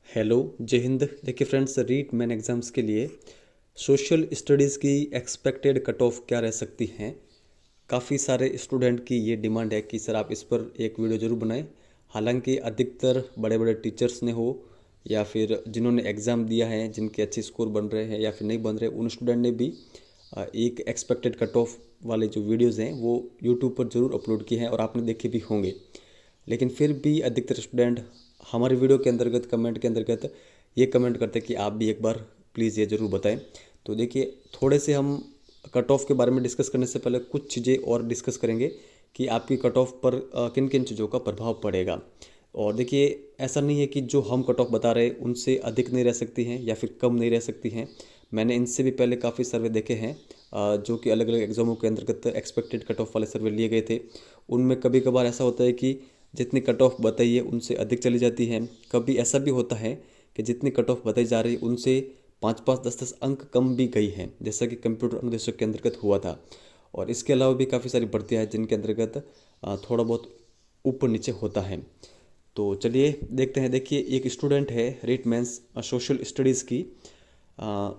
Hello, जय हिंद। देखिए friends, REET main exams के लिए सोशल स्टडीज़ की एक्सपेक्टेड कट ऑफ क्या रह सकती हैं। काफ़ी सारे स्टूडेंट की ये डिमांड है कि सर आप इस पर एक वीडियो ज़रूर बनाएं। हालांकि अधिकतर बड़े बड़े टीचर्स ने हो या फिर जिन्होंने एग्ज़ाम दिया है, जिनके अच्छे स्कोर बन रहे हैं या फिर नहीं बन रहे, उन स्टूडेंट ने भी एक एक्सपेक्टेड कट ऑफ वाले जो वीडियोज़ हैं वो यूट्यूब पर ज़रूर अपलोड किए हैं और आपने देखे भी होंगे। लेकिन फिर भी अधिकतर स्टूडेंट हमारे वीडियो के अंतर्गत कमेंट के अंतर्गत ये कमेंट करते हैं कि आप भी एक बार प्लीज़ ये ज़रूर बताएं। तो देखिए, थोड़े से हम कट ऑफ के बारे में डिस्कस करने से पहले कुछ चीज़ें और डिस्कस करेंगे कि आपकी कट ऑफ पर किन किन चीज़ों का प्रभाव पड़ेगा। और देखिए, ऐसा नहीं है कि जो हम कट ऑफ बता रहे हैं उनसे अधिक नहीं रह सकती हैं या फिर कम नहीं रह सकती हैं। मैंने इनसे भी पहले काफ़ी सर्वे देखे हैं जो कि अलग अलग एग्जामों के अंतर्गत एक्सपेक्टेड कट ऑफ वाले सर्वे लिए गए थे। उनमें कभी कभार ऐसा होता है कि जितनी कट ऑफ बताई है उनसे अधिक चली जाती है। कभी ऐसा भी होता है कि जितनी कट ऑफ बताई जा रही है उनसे 5-5, 10-10 अंक कम भी गई हैं, जैसा कि कंप्यूटर अनुदेशक के अंतर्गत हुआ था। और इसके अलावा भी काफ़ी सारी भर्तियाँ हैं जिनके अंतर्गत थोड़ा बहुत ऊपर नीचे होता है। तो चलिए देखते हैं। देखिए, एक स्टूडेंट है रीट मेंस सोशल स्टडीज़ की। आ,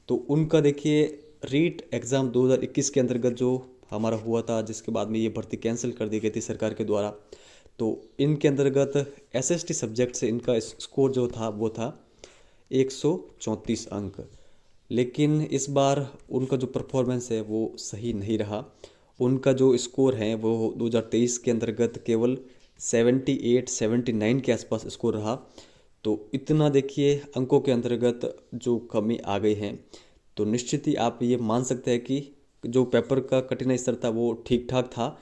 तो उनका देखिए, रीट एग्ज़ाम 2021 के अंतर्गत जो हमारा हुआ था, जिसके बाद में ये भर्ती कैंसिल कर दी गई थी सरकार के द्वारा। तो इनके अंतर्गत एसएसटी सब्जेक्ट से इनका स्कोर जो था वो था 134 अंक। लेकिन इस बार उनका जो परफॉर्मेंस है वो सही नहीं रहा। उनका जो स्कोर है वो 2023 के अंतर्गत केवल 78 79 के आसपास स्कोर रहा। तो इतना देखिए अंकों के अंतर्गत जो कमी आ गई है, तो निश्चित ही आप ये मान सकते हैं कि जो पेपर का कठिनाई स्तर था वो ठीक ठाक था।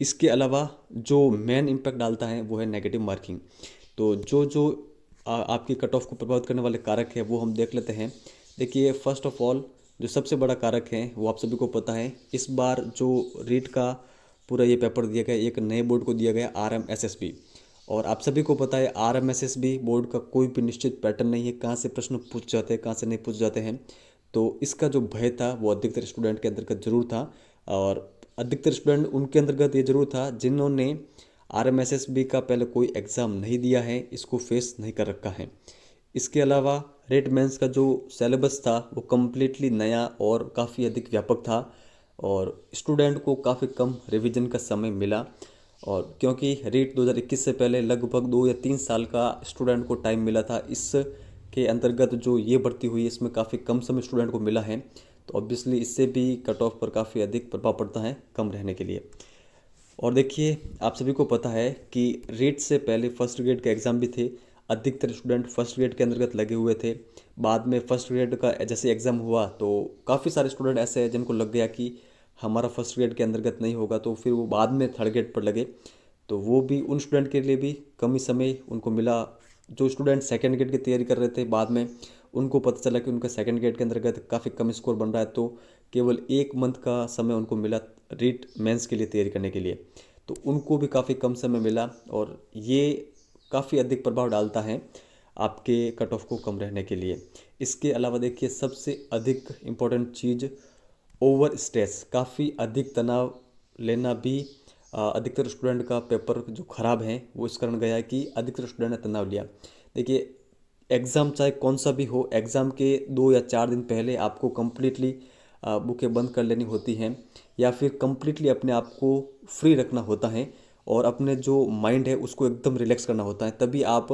इसके अलावा जो मेन इम्पैक्ट डालता है वो है नेगेटिव मार्किंग। तो जो जो आपकी कट ऑफ को प्रभावित करने वाले कारक है वो हम देख लेते हैं। देखिए, फर्स्ट ऑफ ऑल जो सबसे बड़ा कारक है वो आप सभी को पता है। इस बार जो रीट का पूरा ये पेपर दिया गया, एक नए बोर्ड को दिया गया RMSSB। और आप सभी को पता है RMSSB बोर्ड का कोई भी निश्चित पैटर्न नहीं है, कहाँ से प्रश्न पूछ जाते हैं, कहाँ से नहीं पूछ जाते हैं। तो इसका जो भय था वो अधिकतर स्टूडेंट के अंतर्गत जरूर था। और अधिकतर स्टूडेंट उनके अंतर्गत ये जरूर था जिन्होंने RMSSB का पहले कोई एग्ज़ाम नहीं दिया है, इसको फेस नहीं कर रखा है। इसके अलावा रीट मेंस का जो सिलेबस था वो कम्प्लीटली नया और काफ़ी अधिक व्यापक था और स्टूडेंट को काफ़ी कम रिवीजन का समय मिला। और क्योंकि रीट 2021 से पहले लगभग 2 या 3 साल का स्टूडेंट को टाइम मिला था, इस के अंतर्गत जो ये भर्ती हुई है इसमें काफ़ी कम समय स्टूडेंट को मिला है। तो ऑब्वियसली इससे भी कट ऑफ पर काफ़ी अधिक प्रभाव पड़ता है कम रहने के लिए। और देखिए, आप सभी को पता है कि रीट से पहले फर्स्ट ग्रेड के एग्ज़ाम भी थे। अधिकतर स्टूडेंट फर्स्ट ग्रेड के अंतर्गत लगे हुए थे। बाद में फर्स्ट ग्रेड का जैसे एग्ज़ाम हुआ तो काफ़ी सारे स्टूडेंट ऐसे हैं जिनको लग गया कि हमारा फर्स्ट ग्रेड के अंतर्गत नहीं होगा, तो फिर वो बाद में थर्ड ग्रेड पर लगे। तो वो भी उन स्टूडेंट के लिए भी कम ही समय उनको मिला। जो स्टूडेंट सेकेंड ग्रेड की तैयारी कर रहे थे, बाद में उनको पता चला कि उनका सेकेंड ग्रेड के अंतर्गत काफ़ी कम स्कोर बन रहा है, तो केवल 1 मंथ का समय उनको मिला रीट मेंस के लिए तैयारी करने के लिए। तो उनको भी काफ़ी कम समय मिला और ये काफ़ी अधिक प्रभाव डालता है आपके कट ऑफ को कम रहने के लिए। इसके अलावा देखिए, सबसे अधिक इम्पोर्टेंट चीज़ ओवर स्ट्रेस, काफ़ी अधिक तनाव लेना भी अधिकतर स्टूडेंट का पेपर जो ख़राब है वो इस कारण गया है कि अधिकतर स्टूडेंट ने तनाव लिया। देखिए, एग्ज़ाम चाहे कौन सा भी हो, एग्ज़ाम के 2 या 4 दिन पहले आपको कम्प्लीटली बुकें बंद कर लेनी होती हैं या फिर कम्प्लीटली अपने आप को फ्री रखना होता है और अपने जो माइंड है उसको एकदम रिलैक्स करना होता है। तभी आप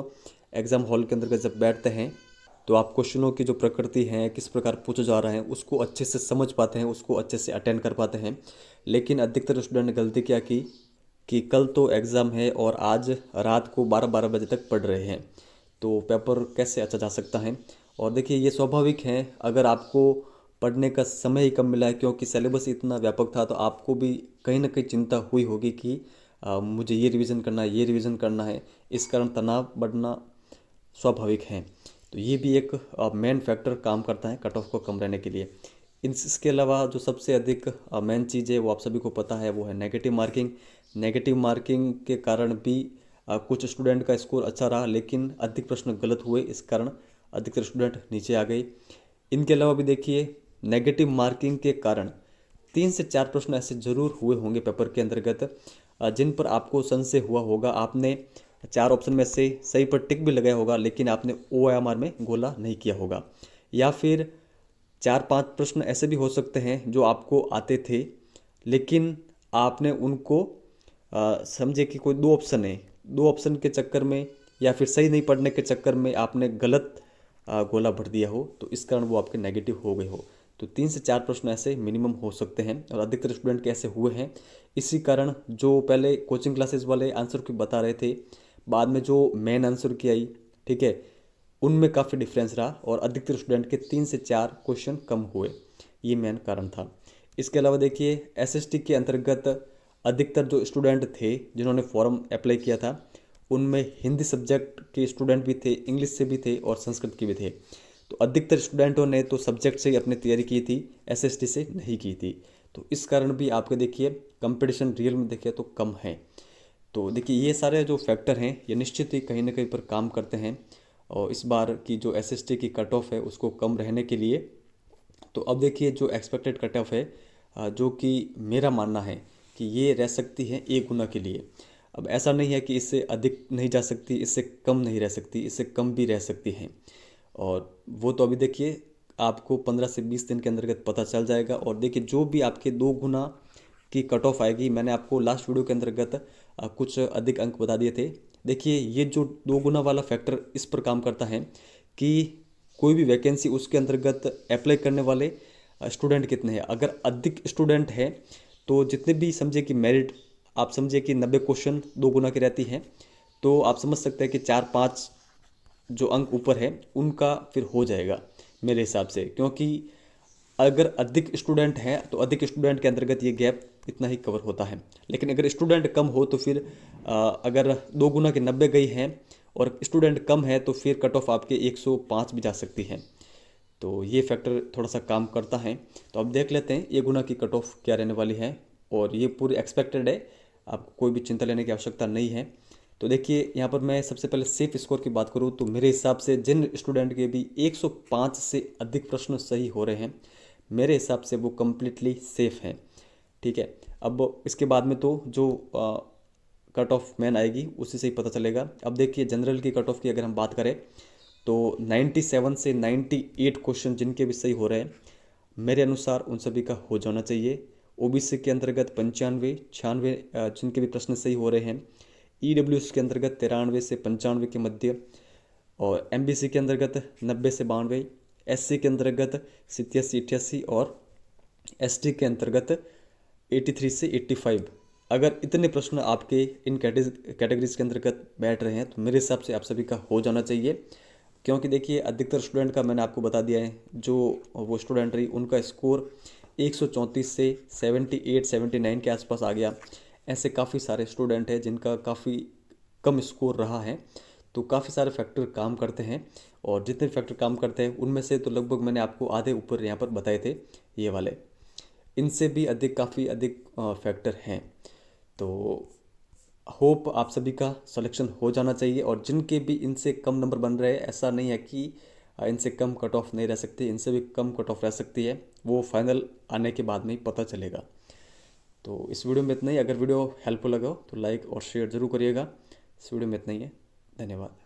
एग्ज़ाम हॉल के अंदर जब बैठते हैं तो आप क्वेश्चनों की जो प्रकृति है, किस प्रकार पूछे जा रहे हैं, उसको अच्छे से समझ पाते हैं, उसको अच्छे से अटेंड कर पाते हैं। लेकिन अधिकतर स्टूडेंट ने गलती क्या की कि कल तो एग्ज़ाम है और आज रात को 12-12 बजे तक पढ़ रहे हैं, तो पेपर कैसे अच्छा जा सकता है। और देखिए, ये स्वाभाविक है, अगर आपको पढ़ने का समय ही कम मिला है क्योंकि सिलेबस इतना व्यापक था, तो आपको भी कहीं ना कहीं चिंता हुई होगी कि मुझे ये रिवीजन करना है, ये रिवीजन करना है। इस कारण तनाव बढ़ना स्वाभाविक है। तो ये भी एक मेन फैक्टर काम करता है कट ऑफ को कम रहने के लिए। इसके अलावा जो सबसे अधिक मेन चीज़ है वो आप सभी को पता है, वो है नेगेटिव मार्किंग। नेगेटिव मार्किंग के कारण भी कुछ स्टूडेंट का स्कोर अच्छा रहा लेकिन अधिक प्रश्न गलत हुए, इस कारण अधिकतर स्टूडेंट नीचे आ गए। इनके अलावा भी देखिए, नेगेटिव मार्किंग के कारण 3 से 4 प्रश्न ऐसे जरूर हुए होंगे पेपर के अंतर्गत जिन पर आपको संशय हुआ होगा। आपने 4 ऑप्शन में से सही पर टिक भी लगाया होगा लेकिन आपने OMR में गोला नहीं किया होगा। या फिर 4-5 प्रश्न ऐसे भी हो सकते हैं जो आपको आते थे लेकिन आपने उनको समझे कि कोई 2 ऑप्शन है, 2 ऑप्शन के चक्कर में या फिर सही नहीं पढ़ने के चक्कर में आपने गलत गोला भर दिया हो, तो इस कारण वो आपके नेगेटिव हो गए हो। तो 3 से 4 प्रश्न ऐसे मिनिमम हो सकते हैं और अधिकतर स्टूडेंट के ऐसे हुए हैं। इसी कारण जो पहले कोचिंग क्लासेस वाले आंसर की बता रहे थे, बाद में जो मेन आंसर की आई, ठीक है, उनमें काफ़ी डिफरेंस रहा और अधिकतर स्टूडेंट के 3 से 4 क्वेश्चन कम हुए। ये मेन कारण था। इसके अलावा देखिए SST के अंतर्गत अधिकतर जो स्टूडेंट थे जिन्होंने फॉर्म अप्लाई किया था, उनमें हिंदी सब्जेक्ट के स्टूडेंट भी थे, इंग्लिश से भी थे और संस्कृत के भी थे। तो अधिकतर स्टूडेंटों ने तो सब्जेक्ट से ही अपनी तैयारी की थी, SST से नहीं की थी। तो इस कारण भी आपके देखिए कंपटीशन रियल में देखिए तो कम है। तो देखिए ये सारे जो फैक्टर हैं ये निश्चित ही कहीं ना कहीं पर काम करते हैं और इस बार की जो SST की कट ऑफ है उसको कम रहने के लिए। तो अब देखिए जो एक्सपेक्टेड कट ऑफ है जो कि मेरा मानना है कि ये रह सकती है 1 गुना के लिए। अब ऐसा नहीं है कि इससे अधिक नहीं जा सकती, इससे कम नहीं रह सकती, इससे कम भी रह सकती हैं। और वो तो अभी देखिए आपको 15 से 20 दिन के अंतर्गत पता चल जाएगा। और देखिए जो भी आपके 2 गुना की कट ऑफ आएगी, मैंने आपको लास्ट वीडियो के अंतर्गत कुछ अधिक अंक बता दिए थे। देखिए ये जो 2 गुना वाला फैक्टर इस पर काम करता है कि कोई भी वैकेंसी उसके अंतर्गत अप्लाई करने वाले स्टूडेंट कितने हैं। अगर अधिक स्टूडेंट है तो जितने भी समझे कि मेरिट आप समझे कि 90 क्वेश्चन 2 गुना की रहती हैं, तो आप समझ सकते हैं कि 4-5 जो अंक ऊपर है उनका फिर हो जाएगा मेरे हिसाब से। क्योंकि अगर अधिक स्टूडेंट हैं तो अधिक स्टूडेंट के अंतर्गत ये गैप इतना ही कवर होता है। लेकिन अगर स्टूडेंट कम हो तो फिर अगर 2 गुना के 90 गई हैं और स्टूडेंट कम है तो फिर कट ऑफ आपके 105 भी जा सकती है। तो ये फैक्टर थोड़ा सा काम करता है। तो अब देख लेते हैं 1 गुना की कट ऑफ क्या रहने वाली है और ये पूरी एक्सपेक्टेड है, आपको कोई भी चिंता लेने की आवश्यकता नहीं है। तो देखिए यहाँ पर मैं सबसे पहले सेफ स्कोर की बात करूँ तो मेरे हिसाब से जिन स्टूडेंट के भी 105 से अधिक प्रश्न सही हो रहे हैं, मेरे हिसाब से वो कम्प्लीटली सेफ हैं। ठीक है, अब इसके बाद में तो जो कट ऑफ मैन आएगी उसी से ही पता चलेगा। अब देखिए जनरल की कट ऑफ की अगर हम बात करें तो 97 से 98 क्वेश्चन जिनके भी सही हो रहे हैं, मेरे अनुसार उन सभी का हो जाना चाहिए। OBC के अंतर्गत 95-96 जिनके भी प्रश्न सही हो रहे हैं, EWS के अंतर्गत 93 से 95 के मध्य, और MBC के अंतर्गत 90 से 92, SC के अंतर्गत 87-88 और ST के अंतर्गत 83 से 85। अगर इतने प्रश्न आपके इन कैटेगरीज के अंतर्गत बैठ रहे हैं तो मेरे हिसाब से आप सभी का हो जाना चाहिए। क्योंकि देखिए अधिकतर स्टूडेंट का मैंने आपको बता दिया है, जो वो स्टूडेंट रही उनका स्कोर 134 से 78-79 के आसपास आ गया। ऐसे काफ़ी सारे स्टूडेंट हैं जिनका काफ़ी कम स्कोर रहा है। तो काफ़ी सारे फैक्टर काम करते हैं और जितने फैक्टर काम करते हैं उनमें से तो लगभग मैंने आपको आधे ऊपर यहाँ पर बताए थे ये वाले। इनसे भी अधिक काफ़ी अधिक फैक्टर हैं। तो होप आप सभी का सिलेक्शन हो जाना चाहिए। और जिनके भी इनसे कम नंबर बन रहे हैं, ऐसा नहीं है कि इनसे कम कट ऑफ नहीं रह सकती, इनसे भी कम कट ऑफ रह सकती है, वो फाइनल आने के बाद में ही पता चलेगा। तो इस वीडियो में इतना ही। अगर वीडियो हेल्पफुल लगा हो तो लाइक और शेयर ज़रूर करिएगा। इस वीडियो में इतना ही है। धन्यवाद।